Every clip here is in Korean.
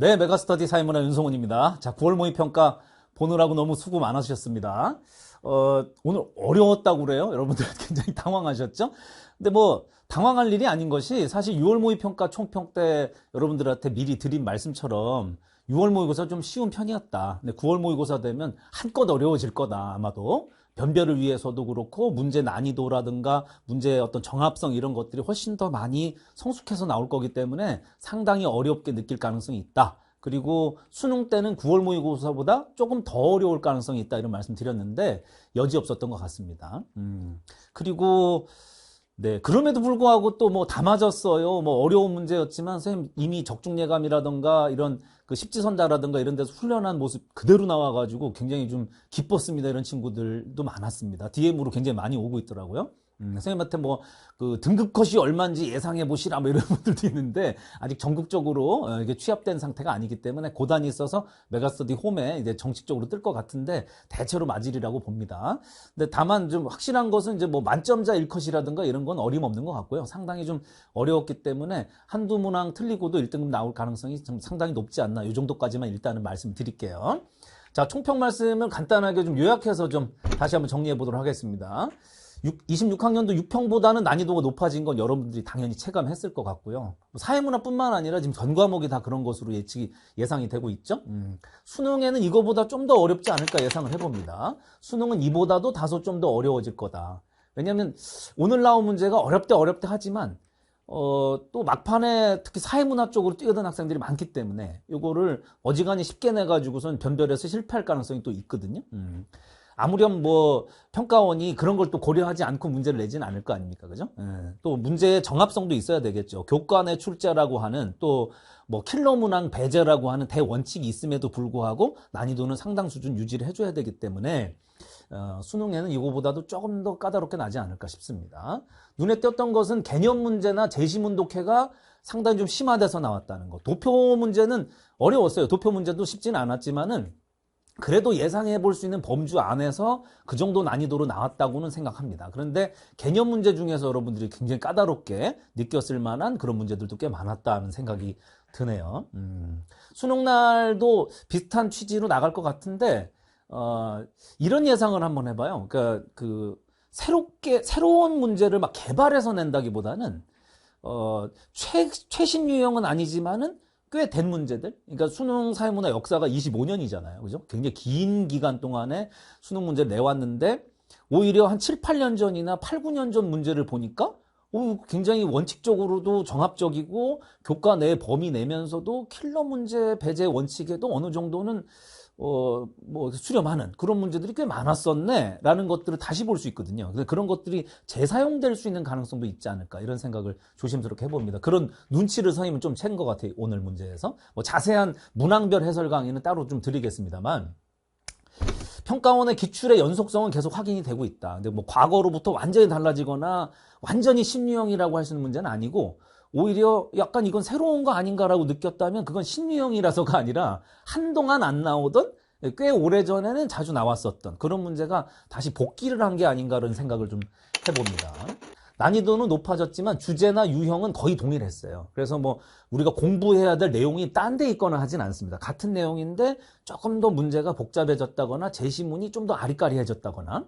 네, 메가스터디 사회문화 윤성훈입니다. 자, 9월 모의평가 보느라고 너무 수고 많으셨습니다. 오늘 어려웠다고 그래요? 여러분들 굉장히 당황하셨죠? 근데 뭐, 당황할 일이 아닌 것이 사실 6월 모의평가 총평 때 여러분들한테 미리 드린 말씀처럼 6월 모의고사 좀 쉬운 편이었다. 근데 9월 모의고사 되면 한껏 어려워질 거다, 아마도. 변별을 위해서도 그렇고 문제 난이도라든가 문제의 어떤 정합성 이런 것들이 훨씬 더 많이 성숙해서 나올 거기 때문에 상당히 어렵게 느낄 가능성이 있다. 그리고 수능 때는 9월 모의고사보다 조금 더 어려울 가능성이 있다 이런 말씀 드렸는데 여지없었던 것 같습니다. 그리고 네, 그럼에도 불구하고 또 뭐 다 맞았어요. 뭐 어려운 문제였지만 선생님 이미 적중 예감이라던가 이런 그 십지선다라든가 이런 데서 훈련한 모습 그대로 나와가지고 굉장히 좀 기뻤습니다. 이런 친구들도 많았습니다. DM으로 굉장히 많이 오고 있더라고요. 선생님한테 뭐 그 등급 컷이 얼마인지 예상해 보시라 뭐 이런 분들도 있는데 아직 전국적으로 이게 취합된 상태가 아니기 때문에 고단이 있어서 메가스터디 홈에 이제 정식적으로 뜰 것 같은데 대체로 맞으리라고 봅니다. 근데 다만 좀 확실한 것은 이제 뭐 만점자 1컷이라든가 이런 건 어림없는 것 같고요. 상당히 좀 어려웠기 때문에 한두 문항 틀리고도 1등급 나올 가능성이 좀 상당히 높지 않나 이 정도까지만 일단은 말씀드릴게요. 자, 총평 말씀을 간단하게 좀 요약해서 좀 다시 한번 정리해 보도록 하겠습니다. 26학년도 6평보다는 난이도가 높아진 건 여러분들이 당연히 체감했을 것 같고요. 사회문화뿐만 아니라 지금 전 과목이 다 그런 것으로 예상이 되고 있죠. 수능에는 이거보다 좀 더 어렵지 않을까 예상을 해봅니다. 수능은 이보다도 다소 좀 더 어려워질 거다. 왜냐하면 오늘 나온 문제가 어렵대 하지만 또 막판에 특히 사회문화 쪽으로 뛰어든 학생들이 많기 때문에 이거를 어지간히 쉽게 내가지고선 변별해서 실패할 가능성이 또 있거든요. 아무렴 뭐 평가원이 그런 걸 또 고려하지 않고 문제를 내지는 않을 거 아닙니까, 그죠? 또 문제의 정합성도 있어야 되겠죠. 교과내 출제라고 하는 또 뭐 킬러 문항 배제라고 하는 대원칙이 있음에도 불구하고 난이도는 상당 수준 유지를 해줘야 되기 때문에 수능에는 이거보다도 조금 더 까다롭게 나지 않을까 싶습니다. 눈에 띄었던 것은 개념 문제나 제시문 독해가 상당히 좀 심화돼서 나왔다는 거. 도표 문제는 어려웠어요. 도표 문제도 쉽지는 않았지만은 그래도 예상해 볼 수 있는 범주 안에서 그 정도 난이도로 나왔다고는 생각합니다. 그런데 개념 문제 중에서 여러분들이 굉장히 까다롭게 느꼈을 만한 그런 문제들도 꽤 많았다는 생각이 드네요. 수능날도 비슷한 취지로 나갈 것 같은데 이런 예상을 한번 해봐요. 그러니까 새로운 문제를 막 개발해서 낸다기보다는 최신 유형은 아니지만은 꽤 된 문제들. 그러니까 수능 사회문화 역사가 25년이잖아요. 그죠? 굉장히 긴 기간 동안에 수능 문제를 내왔는데 오히려 한 7, 8년 전이나 8, 9년 전 문제를 보니까 굉장히 원칙적으로도 정합적이고 교과 내 범위 내면서도 킬러 문제 배제 원칙에도 어느 정도는 뭐 수렴하는 그런 문제들이 꽤 많았었네 라는 것들을 다시 볼 수 있거든요. 그래서 그런 것들이 재사용될 수 있는 가능성도 있지 않을까 이런 생각을 조심스럽게 해봅니다. 그런 눈치를 선생님은 좀 챈 것 같아요. 오늘 문제에서 뭐 자세한 문항별 해설 강의는 따로 좀 드리겠습니다만 평가원의 기출의 연속성은 계속 확인이 되고 있다. 근데 뭐 과거로부터 완전히 달라지거나 완전히 신유형이라고 할 수 있는 문제는 아니고 오히려 약간 이건 새로운 거 아닌가라고 느꼈다면 그건 신유형이라서가 아니라 한동안 안 나오던 꽤 오래전에는 자주 나왔었던 그런 문제가 다시 복귀를 한 게 아닌가라는 생각을 좀 해봅니다. 난이도는 높아졌지만 주제나 유형은 거의 동일했어요. 그래서 뭐 우리가 공부해야 될 내용이 딴 데 있거나 하진 않습니다. 같은 내용인데 조금 더 문제가 복잡해졌다거나 제시문이 좀 더 아리까리해졌다거나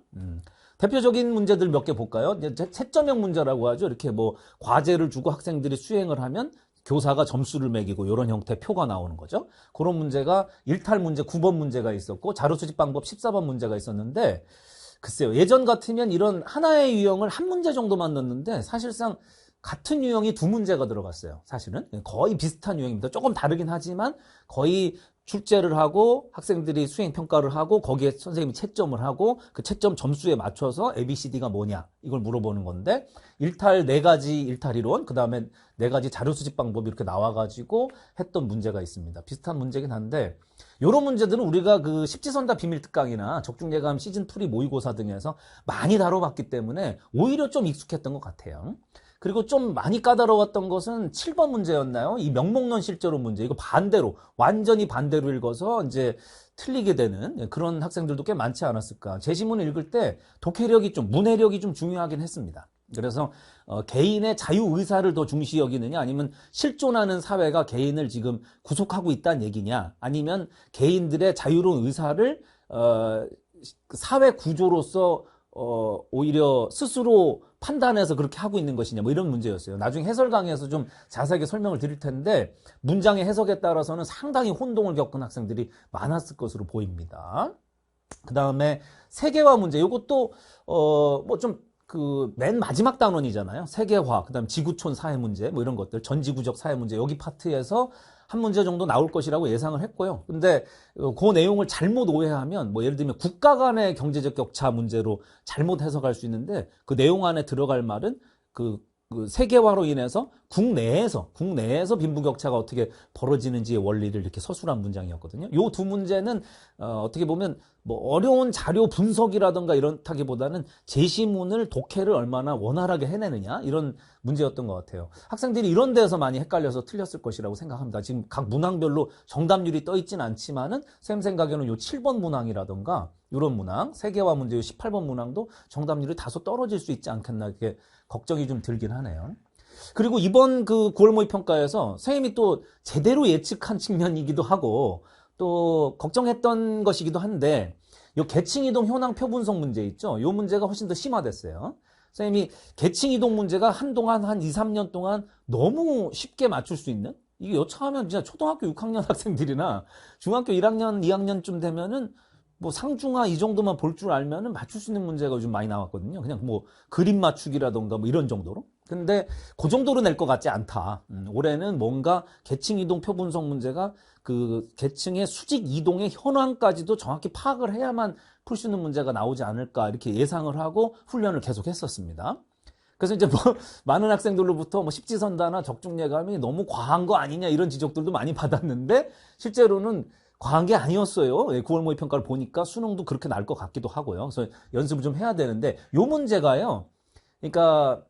대표적인 문제들 몇 개 볼까요? 채점형 문제라고 하죠. 이렇게 뭐 과제를 주고 학생들이 수행을 하면 교사가 점수를 매기고 이런 형태의 표가 나오는 거죠. 그런 문제가 일탈 문제 9번 문제가 있었고 자료 수집 방법 14번 문제가 있었는데 글쎄요. 예전 같으면 이런 하나의 유형을 한 문제 정도만 넣었는데 사실상 같은 유형이 두 문제가 들어갔어요. 사실은 거의 비슷한 유형입니다. 조금 다르긴 하지만 거의 출제를 하고 학생들이 수행평가를 하고 거기에 선생님이 채점을 하고 그 채점 점수에 맞춰서 ABCD가 뭐냐 이걸 물어보는 건데 일탈 4가지 일탈이론 그 다음에 4가지 자료 수집 방법이 이렇게 나와가지고 했던 문제가 있습니다. 비슷한 문제긴 한데 이런 문제들은 우리가 그 십지선다 비밀특강이나 적중예감 시즌2 모의고사 등에서 많이 다뤄봤기 때문에 오히려 좀 익숙했던 것 같아요. 그리고 좀 많이 까다로웠던 것은 7번 문제였나요? 이 명목론 실제로 문제. 이거 반대로, 완전히 반대로 읽어서 이제 틀리게 되는 그런 학생들도 꽤 많지 않았을까. 제시문을 읽을 때 독해력이 문해력이 좀 중요하긴 했습니다. 그래서 개인의 자유의사를 더 중시 여기느냐 아니면 실존하는 사회가 개인을 지금 구속하고 있다는 얘기냐 아니면 개인들의 자유로운 의사를 사회 구조로서 오히려 스스로 판단해서 그렇게 하고 있는 것이냐 뭐 이런 문제였어요. 나중에 해설 강의에서 좀 자세하게 설명을 드릴 텐데 문장의 해석에 따라서는 상당히 혼동을 겪은 학생들이 많았을 것으로 보입니다. 그 다음에 세계화 문제 이것도 뭐 좀 그 맨 마지막 단원이잖아요. 세계화, 그다음 지구촌 사회 문제 뭐 이런 것들 전지구적 사회 문제 여기 파트에서 한 문제 정도 나올 것이라고 예상을 했고요. 근데 그 내용을 잘못 오해하면 뭐 예를 들면 국가 간의 경제적 격차 문제로 잘못 해석할 수 있는데 그 내용 안에 들어갈 말은 그 세계화로 인해서 국내에서 빈부격차가 어떻게 벌어지는지의 원리를 이렇게 서술한 문장이었거든요. 요 두 문제는 어떻게 보면 뭐 어려운 자료 분석이라든가 이렇다기보다는 제시문을 독해를 얼마나 원활하게 해내느냐 이런 문제였던 것 같아요. 학생들이 이런 데서 많이 헷갈려서 틀렸을 것이라고 생각합니다. 지금 각 문항별로 정답률이 떠 있진 않지만은 쌤 생각에는 요 7번 문항이라든가 이런 문항, 세계화 문제 요 18번 문항도 정답률이 다소 떨어질 수 있지 않겠나 이렇게 걱정이 좀 들긴 하네요. 그리고 이번 그 9월 모의 평가에서 선생님이 또 제대로 예측한 측면이기도 하고 또 걱정했던 것이기도 한데 요 계층이동 현황 표분석 문제 있죠. 요 문제가 훨씬 더 심화됐어요. 선생님이 계층이동 문제가 한동안 한 2, 3년 동안 너무 쉽게 맞출 수 있는 이게 여차하면 진짜 초등학교 6학년 학생들이나 중학교 1학년, 2학년쯤 되면은 뭐 상중하 이 정도만 볼 줄 알면은 맞출 수 있는 문제가 요즘 많이 나왔거든요. 그냥 뭐 그림 맞추기라던가 뭐 이런 정도로. 근데 그 정도로 낼 것 같지 않다. 올해는 뭔가 계층 이동 표분석 문제가 그 계층의 수직 이동의 현황까지도 정확히 파악을 해야만 풀 수 있는 문제가 나오지 않을까 이렇게 예상을 하고 훈련을 계속 했었습니다. 그래서 이제 뭐 많은 학생들로부터 뭐 십지선다나 적중예감이 너무 과한 거 아니냐 이런 지적들도 많이 받았는데 실제로는 과한 게 아니었어요. 9월 모의 평가를 보니까 수능도 그렇게 날 것 같기도 하고요. 그래서 연습을 좀 해야 되는데 요 문제가요. 그러니까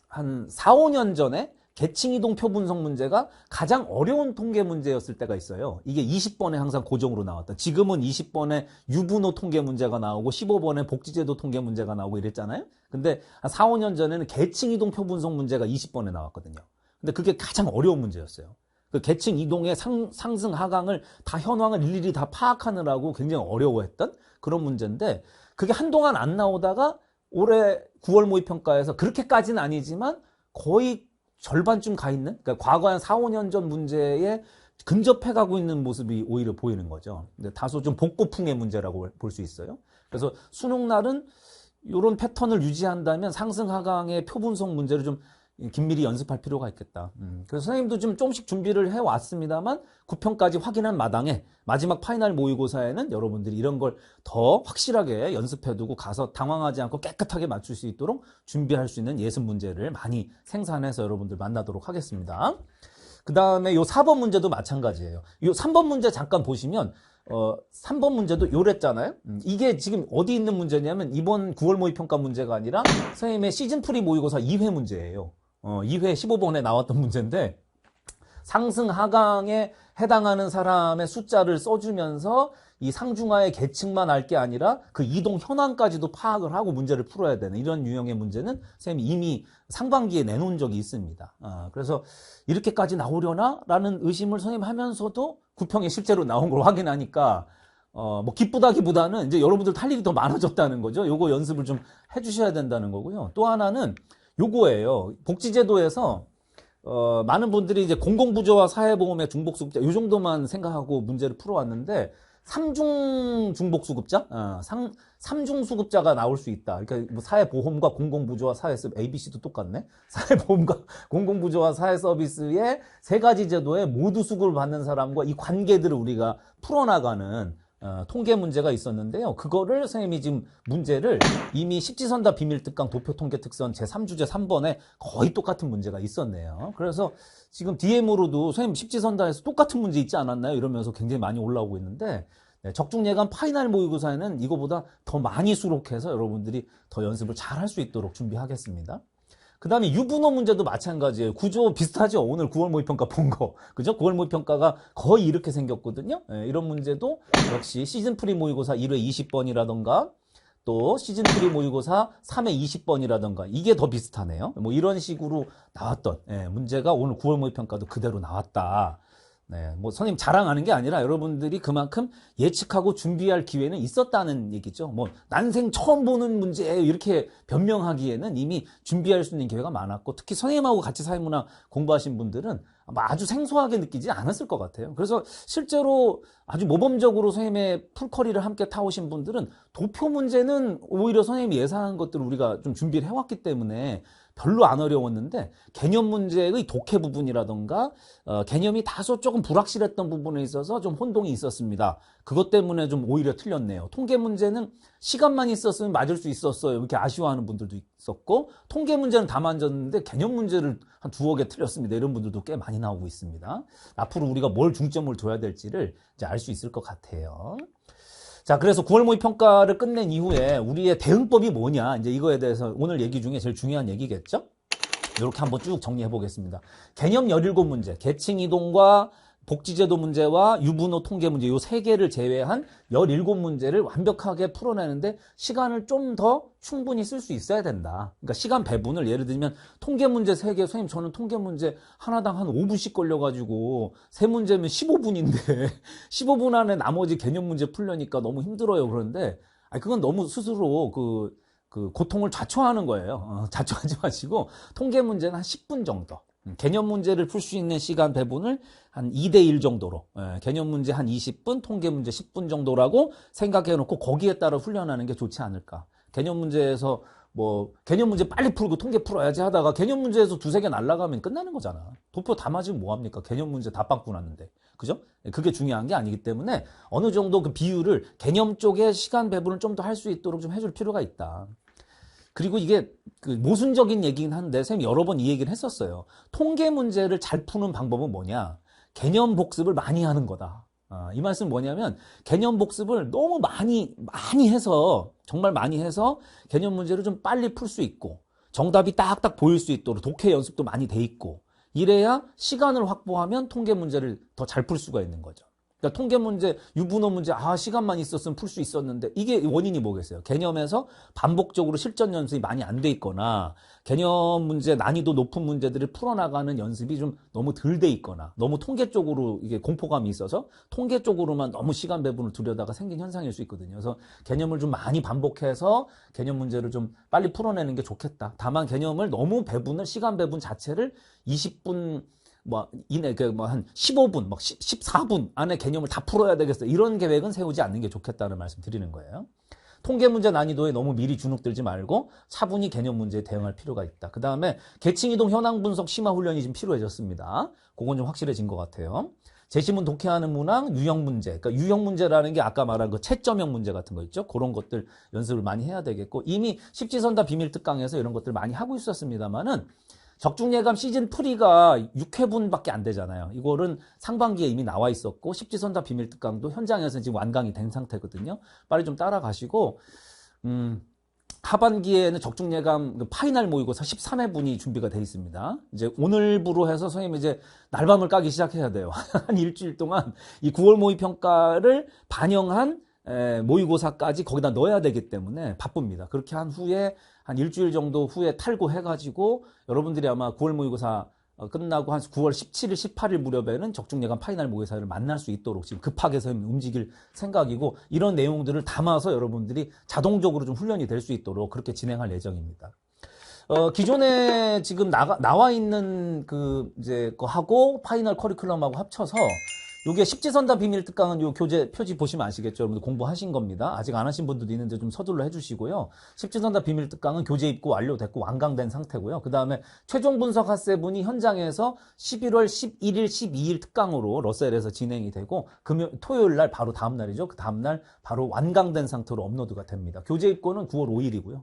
한 4, 5년 전에 계층이동 표분석 문제가 가장 어려운 통계 문제였을 때가 있어요. 이게 20번에 항상 고정으로 나왔다. 지금은 20번에 유분호 통계 문제가 나오고 15번에 복지제도 통계 문제가 나오고 이랬잖아요. 근데 한 4, 5년 전에는 계층이동 표분석 문제가 20번에 나왔거든요. 근데 그게 가장 어려운 문제였어요. 그 계층 이동의 상승 하강을 다 현황을 일일이 다 파악하느라고 굉장히 어려워했던 그런 문제인데 그게 한동안 안 나오다가 올해 9월 모의 평가에서 그렇게까지는 아니지만 거의 절반쯤 가 있는 그러니까 과거 한 4, 5년 전 문제에 근접해 가고 있는 모습이 오히려 보이는 거죠. 근데 다소 좀 복고풍의 문제라고 볼 수 있어요. 그래서 수능 날은 이런 패턴을 유지한다면 상승 하강의 표분석 문제를 좀 긴밀히 연습할 필요가 있겠다. 그래서 선생님도 좀 조금씩 준비를 해왔습니다만 9편까지 확인한 마당에 마지막 파이널 모의고사에는 여러분들이 이런 걸 더 확실하게 연습해두고 가서 당황하지 않고 깨끗하게 맞출 수 있도록 준비할 수 있는 예습 문제를 많이 생산해서 여러분들 만나도록 하겠습니다. 그 다음에 요 4번 문제도 마찬가지예요. 요 3번 문제 잠깐 보시면 3번 문제도 요랬잖아요. 이게 지금 어디 있는 문제냐면 이번 9월 모의평가 문제가 아니라 선생님의 시즌 프리 모의고사 2회 문제예요. 2회 15번에 나왔던 문제인데 상승 하강에 해당하는 사람의 숫자를 써주면서 이 상중하의 계층만 알 게 아니라 그 이동 현황까지도 파악을 하고 문제를 풀어야 되는 이런 유형의 문제는 선생님이 이미 상반기에 내놓은 적이 있습니다. 그래서 이렇게까지 나오려나? 라는 의심을 선생님 하면서도 9평에 실제로 나온 걸 확인하니까 뭐 기쁘다기보다는 이제 여러분들 할 일이 더 많아졌다는 거죠. 요거 연습을 좀 해주셔야 된다는 거고요. 또 하나는 요거예요. 복지제도에서 많은 분들이 이제 공공부조와 사회보험의 중복수급자 요 정도만 생각하고 문제를 풀어왔는데 3중 중복수급자? 3중 수급자가 나올 수 있다. 그러니까 뭐 사회보험과 공공부조와 사회서비스, ABC도 똑같네? 사회보험과 공공부조와 사회서비스의 세 가지 제도에 모두 수급을 받는 사람과 이 관계들을 우리가 풀어나가는 통계 문제가 있었는데요. 그거를 선생님이 지금 문제를 이미 십지선다 비밀특강 도표통계특선 제3주제 3번에 거의 똑같은 문제가 있었네요. 그래서 지금 DM으로도 선생님 십지선다에서 똑같은 문제 있지 않았나요? 이러면서 굉장히 많이 올라오고 있는데 적중예감 파이널 모의고사에는 이거보다 더 많이 수록해서 여러분들이 더 연습을 잘 할 수 있도록 준비하겠습니다. 그 다음에 유분호 문제도 마찬가지예요. 구조 비슷하죠? 오늘 9월 모의평가 본 거. 그죠? 9월 모의평가가 거의 이렇게 생겼거든요. 이런 문제도 역시 시즌 프리 모의고사 1회 20번이라던가 또 시즌3 모의고사 3회 20번이라던가 이게 더 비슷하네요. 뭐 이런 식으로 나왔던 문제가 오늘 9월 모의평가도 그대로 나왔다. 네, 뭐 선생님 자랑하는 게 아니라 여러분들이 그만큼 예측하고 준비할 기회는 있었다는 얘기죠. 뭐 난생 처음 보는 문제예요 이렇게 변명하기에는 이미 준비할 수 있는 기회가 많았고, 특히 선생님하고 같이 사회문화 공부하신 분들은 아마 아주 생소하게 느끼지 않았을 것 같아요. 그래서 실제로 아주 모범적으로 선생님의 풀커리를 함께 타오신 분들은 도표 문제는 오히려 선생님이 예상한 것들을 우리가 좀 준비를 해왔기 때문에 별로 안 어려웠는데, 개념 문제의 독해 부분이라던가 개념이 다소 조금 불확실했던 부분에 있어서 좀 혼동이 있었습니다. 그것 때문에 좀 오히려 틀렸네요. 통계 문제는 시간만 있었으면 맞을 수 있었어요 이렇게 아쉬워하는 분들도 있었고, 통계 문제는 다 맞았는데 개념 문제를 한 2개 틀렸습니다 이런 분들도 꽤 많이 나오고 있습니다. 앞으로 우리가 뭘 중점을 둬야 될지를 이제 알 수 있을 것 같아요. 자, 그래서 9월 모의 평가를 끝낸 이후에 우리의 대응법이 뭐냐, 이제 이거에 대해서 오늘 얘기 중에 제일 중요한 얘기겠죠? 이렇게 한번 쭉 정리해 보겠습니다. 개념 17문제, 계층 이동과 복지제도 문제와 유분호 통계 문제, 이 3개를 제외한 17문제를 완벽하게 풀어내는데 시간을 좀 더 충분히 쓸 수 있어야 된다. 그러니까 시간 배분을, 예를 들면 통계 문제 3개, 선생님 저는 통계 문제 하나당 한 5분씩 걸려가지고 3문제면 15분인데 15분 안에 나머지 개념 문제 풀려니까 너무 힘들어요. 그런데 그건 너무 스스로 그 고통을 자초하는 거예요. 자초하지 마시고 통계 문제는 한 10분 정도, 개념 문제를 풀 수 있는 시간 배분을 한 2대1 정도로, 개념 문제 한 20분, 통계 문제 10분 정도라고 생각해 놓고 거기에 따라 훈련하는 게 좋지 않을까. 개념 문제에서 뭐 개념 문제 빨리 풀고 통계 풀어야지 하다가 개념 문제에서 2-3개 날아가면 끝나는 거잖아. 도표 다 맞으면 뭐합니까? 개념 문제 다 빵꾸 났는데. 그죠? 그게 중요한 게 아니기 때문에 어느 정도 그 비율을 개념 쪽에 시간 배분을 좀 더 할 수 있도록 좀 해줄 필요가 있다. 그리고 이게 그 모순적인 얘기긴 한데 쌤이 여러 번 이 얘기를 했었어요. 통계 문제를 잘 푸는 방법은 뭐냐? 개념 복습을 많이 하는 거다. 이 말씀은 뭐냐면 개념 복습을 너무 많이 해서, 정말 많이 해서 개념 문제를 좀 빨리 풀 수 있고 정답이 딱딱 보일 수 있도록 독해 연습도 많이 돼 있고, 이래야 시간을 확보하면 통계 문제를 더 잘 풀 수가 있는 거죠. 그러니까 통계 문제, 유분호 문제, 시간만 있었으면 풀 수 있었는데, 이게 원인이 뭐겠어요? 개념에서 반복적으로 실전 연습이 많이 안 돼 있거나, 개념 문제, 난이도 높은 문제들을 풀어나가는 연습이 좀 너무 덜 돼 있거나, 너무 통계 쪽으로 이게 공포감이 있어서 통계 쪽으로만 너무 시간 배분을 두려다가 생긴 현상일 수 있거든요. 그래서 개념을 좀 많이 반복해서 개념 문제를 좀 빨리 풀어내는 게 좋겠다. 다만 개념을 너무 배분을, 시간 배분 자체를 20분 한 15분, 14분 안에 개념을 다 풀어야 되겠어, 이런 계획은 세우지 않는 게 좋겠다는 말씀 드리는 거예요. 통계 문제 난이도에 너무 미리 주눅들지 말고 차분히 개념 문제에 대응할 필요가 있다. 그 다음에 계층 이동 현황 분석 심화 훈련이 좀 필요해졌습니다. 그건 좀 확실해진 것 같아요. 제시문 독해하는 문항, 유형 문제. 그러니까 유형 문제라는 게 아까 말한 그 채점형 문제 같은 거 있죠. 그런 것들 연습을 많이 해야 되겠고, 이미 십지선다 비밀 특강에서 이런 것들 많이 하고 있었습니다만은 적중예감 시즌 프리가 6회분밖에 안 되잖아요. 이거는 상반기에 이미 나와 있었고, 십지선다 비밀 특강도 현장에서 지금 완강이 된 상태거든요. 빨리 좀 따라가시고, 하반기에는 적중예감 파이널 모의고사 13회분이 준비가 돼 있습니다. 이제 오늘부로 해서 선생님 이제 날밤을 까기 시작해야 돼요. 한 일주일 동안 이 9월 모의 평가를 반영한 모의고사까지 거기다 넣어야 되기 때문에 바쁩니다. 그렇게 한 후에 한 일주일 정도 후에 탈고해가지고 여러분들이 아마 9월 모의고사 끝나고 한 9월 17일, 18일 무렵에는 적중예감 파이널 모의고사를 만날 수 있도록 지금 급하게 움직일 생각이고, 이런 내용들을 담아서 여러분들이 자동적으로 좀 훈련이 될 수 있도록 그렇게 진행할 예정입니다. 기존에 지금 나와 있는 거하고 파이널 커리큘럼하고 합쳐서 요게 십지선다 비밀 특강은 요 교재 표지 보시면 아시겠죠? 여러분들 공부하신 겁니다. 아직 안 하신 분들도 있는데 좀 서둘러 해주시고요. 십지선다 비밀 특강은 교재 입고 완료됐고 완강된 상태고요. 그 다음에 최종 분석 핫세븐이 현장에서 11월 11일, 12일 특강으로 러셀에서 진행이 되고, 토요일 날 바로 다음 날이죠. 그 다음 날 바로 완강된 상태로 업로드가 됩니다. 교재 입고는 9월 5일이고요.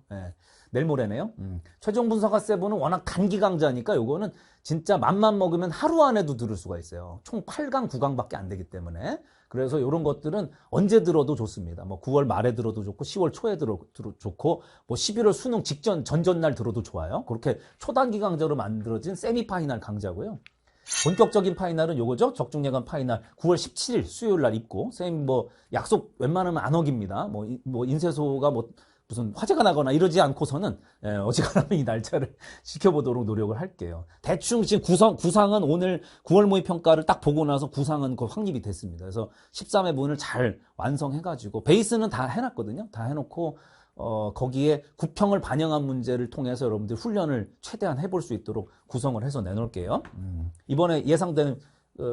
내일 모레네요. 최종 분석 핫세븐은 워낙 단기 강좌니까 요거는 진짜 맘만 먹으면 하루 안에도 들을 수가 있어요. 총 8강, 9강밖에 안 되기 때문에. 그래서 이런 것들은 언제 들어도 좋습니다. 뭐 9월 말에 들어도 좋고 10월 초에 들어도 좋고 뭐 11월 수능 직전 전날 들어도 좋아요. 그렇게 초단기 강좌로 만들어진 세미 파이널 강좌고요. 본격적인 파이널은 요거죠. 적중예감 파이널 9월 17일 수요일 날 있고, 선생님 뭐 약속 웬만하면 안 어깁니다. 뭐 인쇄소가 뭐 무슨 화재가 나거나 이러지 않고서는 어지간하면 이 날짜를 지켜보도록 노력을 할게요. 대충 지금 구상은 오늘 9월 모의 평가를 딱 보고 나서 구상은 그 확립이 됐습니다. 그래서 13회분을 잘 완성해가지고 베이스는 다 해놨거든요. 다 해놓고 거기에 구평을 반영한 문제를 통해서 여러분들 훈련을 최대한 해볼 수 있도록 구성을 해서 내놓을게요. 이번에 예상되는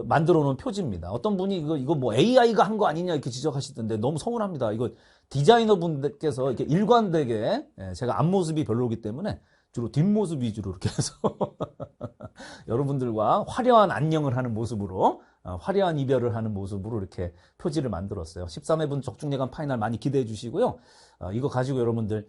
만들어 놓은 표지입니다. 어떤 분이 이거 뭐 AI가 한 거 아니냐 이렇게 지적하시던데 너무 서운합니다. 이거 디자이너 분들께서 이렇게 일관되게 제가 앞모습이 별로기 때문에 주로 뒷모습 위주로 이렇게 해서 여러분들과 화려한 안녕을 하는 모습으로 화려한 이별을 하는 모습으로 이렇게 표지를 만들었어요. 13회분 적중예감 파이널 많이 기대해 주시고요. 이거 가지고 여러분들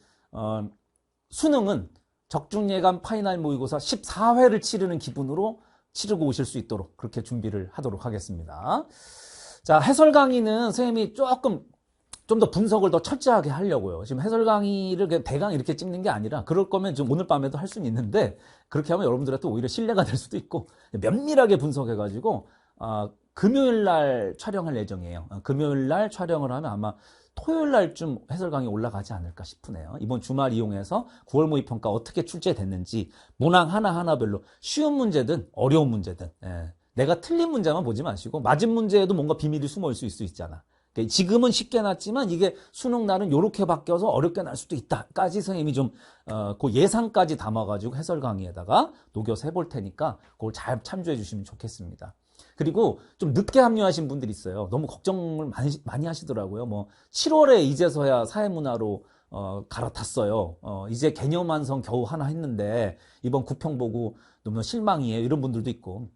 수능은 적중예감 파이널 모의고사 14회를 치르는 기분으로 치르고 오실 수 있도록 그렇게 준비를 하도록 하겠습니다. 자, 해설 강의는 선생님이 조금 좀 더 분석을 더 철저하게 하려고요. 지금 해설 강의를 그냥 대강 이렇게 찍는 게 아니라 그럴 거면 지금 오늘 밤에도 할 수는 있는데 그렇게 하면 여러분들한테 오히려 신뢰가 될 수도 있고 면밀하게 분석해가지고 금요일 날 촬영할 예정이에요. 금요일 날 촬영을 하면 아마 토요일 날쯤 해설 강의 올라가지 않을까 싶으네요. 이번 주말 이용해서 9월 모의 평가 어떻게 출제됐는지 문항 하나하나별로 쉬운 문제든 어려운 문제든 내가 틀린 문제만 보지 마시고 맞은 문제에도 뭔가 비밀이 숨어 있을 수 있잖아. 지금은 쉽게 났지만 이게 수능 날은 이렇게 바뀌어서 어렵게 날 수도 있다까지 선생님이 좀 그 예상까지 담아가지고 해설 강의에다가 녹여서 해볼 테니까 그걸 잘 참조해 주시면 좋겠습니다. 그리고 좀 늦게 합류하신 분들이 있어요. 너무 걱정을 많이 하시더라고요. 뭐 7월에 이제서야 사회문화로 갈아탔어요. 이제 개념 완성 겨우 하나 했는데 이번 구평 보고 너무 실망이에요. 이런 분들도 있고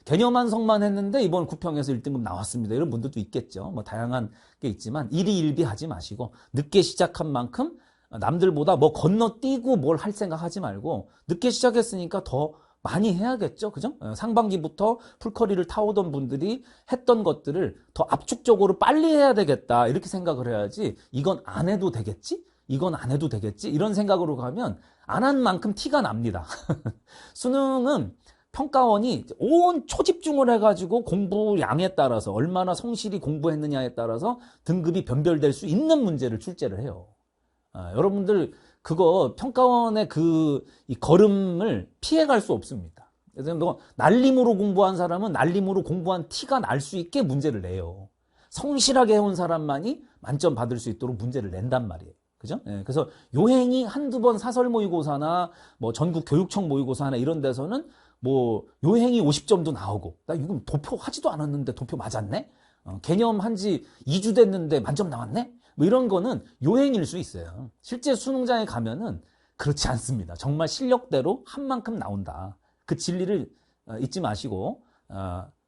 개념 완성만 했는데 이번 구평에서 1등급 나왔습니다. 이런 분들도 있겠죠. 뭐 다양한 게 있지만 일희일비하지 마시고 늦게 시작한 만큼 남들보다 뭐 건너뛰고 뭘 할 생각하지 말고 늦게 시작했으니까 더 많이 해야겠죠. 그죠? 상반기부터 풀커리를 타오던 분들이 했던 것들을 더 압축적으로 빨리 해야 되겠다. 이렇게 생각을 해야지 이건 안 해도 되겠지? 이건 안 해도 되겠지? 이런 생각으로 가면 안 한 만큼 티가 납니다. 수능은 평가원이 온 초집중을 해가지고 공부량에 따라서 얼마나 성실히 공부했느냐에 따라서 등급이 변별될 수 있는 문제를 출제를 해요. 여러분들 그거 평가원의 이 걸음을 피해갈 수 없습니다. 그래서 뭐 날림으로 공부한 사람은 날림으로 공부한 티가 날 수 있게 문제를 내요. 성실하게 해온 사람만이 만점 받을 수 있도록 문제를 낸단 말이에요. 그죠? 그래서 요행이 한두 번 사설 모의고사나 뭐 전국 교육청 모의고사나 이런 데서는 뭐 요행이 50점도 나오고 나 이거 도표 하지도 않았는데 도표 맞았네? 개념 한지 2주 됐는데 만점 나왔네? 뭐 이런 거는 요행일 수 있어요. 실제 수능장에 가면은 그렇지 않습니다. 정말 실력대로 한 만큼 나온다. 그 진리를 잊지 마시고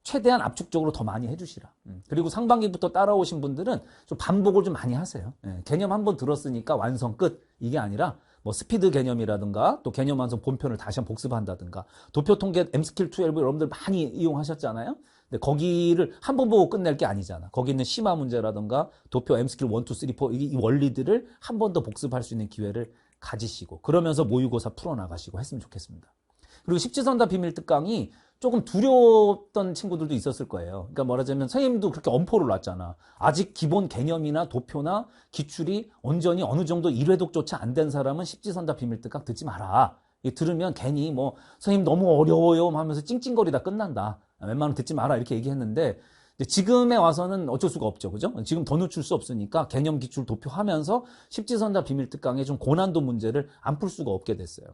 최대한 압축적으로 더 많이 해주시라. 그리고 상반기부터 따라오신 분들은 좀 반복을 좀 많이 하세요. 개념 한번 들었으니까 완성 끝. 이게 아니라 뭐 스피드 개념이라든가 또 개념 완성 본편을 다시 한번 복습한다든가 도표 통계 M스킬 12 여러분들 많이 이용하셨잖아요. 근데 거기를 한 번 보고 끝낼 게 아니잖아. 거기 있는 심화 문제라든가 도표 M스킬 1, 2, 3, 4 이 원리들을 한 번 더 복습할 수 있는 기회를 가지시고 그러면서 모의고사 풀어나가시고 했으면 좋겠습니다. 그리고 십지선다 비밀 특강이 조금 두려웠던 친구들도 있었을 거예요. 그러니까 말하자면 선생님도 그렇게 엄포를 놨잖아. 아직 기본 개념이나 도표나 기출이 온전히 어느 정도 1회독조차 안 된 사람은 십지선다 비밀 특강 듣지 마라. 들으면 괜히 뭐 선생님 너무 어려워요 하면서 찡찡거리다 끝난다. 웬만하면 듣지 마라 이렇게 얘기했는데 지금에 와서는 어쩔 수가 없죠. 그죠? 지금 더 늦출 수 없으니까 개념 기출 도표하면서 십지선다 비밀 특강의 좀 고난도 문제를 안 풀 수가 없게 됐어요.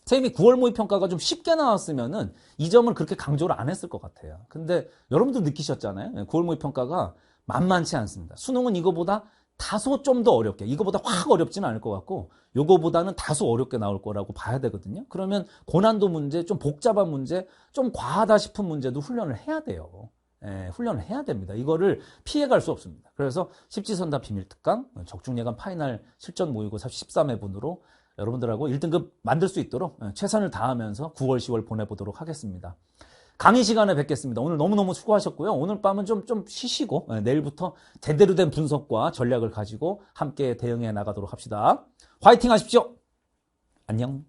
선생님이 9월 모의 평가가 좀 쉽게 나왔으면은 이 점을 그렇게 강조를 안 했을 것 같아요. 근데 여러분도 느끼셨잖아요. 9월 모의 평가가 만만치 않습니다. 수능은 이거보다 다소 좀 더 어렵게, 이거보다 확 어렵지는 않을 것 같고 요거보다는 다소 어렵게 나올 거라고 봐야 되거든요. 그러면 고난도 문제, 좀 복잡한 문제, 좀 과하다 싶은 문제도 훈련을 해야 돼요. 훈련을 해야 됩니다. 이거를 피해갈 수 없습니다. 그래서 십지선다 비밀 특강, 적중예감 파이널 실전 모의고사 13회분으로 여러분들하고 1등급 만들 수 있도록 최선을 다하면서 9월, 10월 보내보도록 하겠습니다. 강의 시간에 뵙겠습니다. 오늘 너무너무 수고하셨고요. 오늘 밤은 좀 쉬시고 내일부터 제대로 된 분석과 전략을 가지고 함께 대응해 나가도록 합시다. 화이팅 하십시오. 안녕.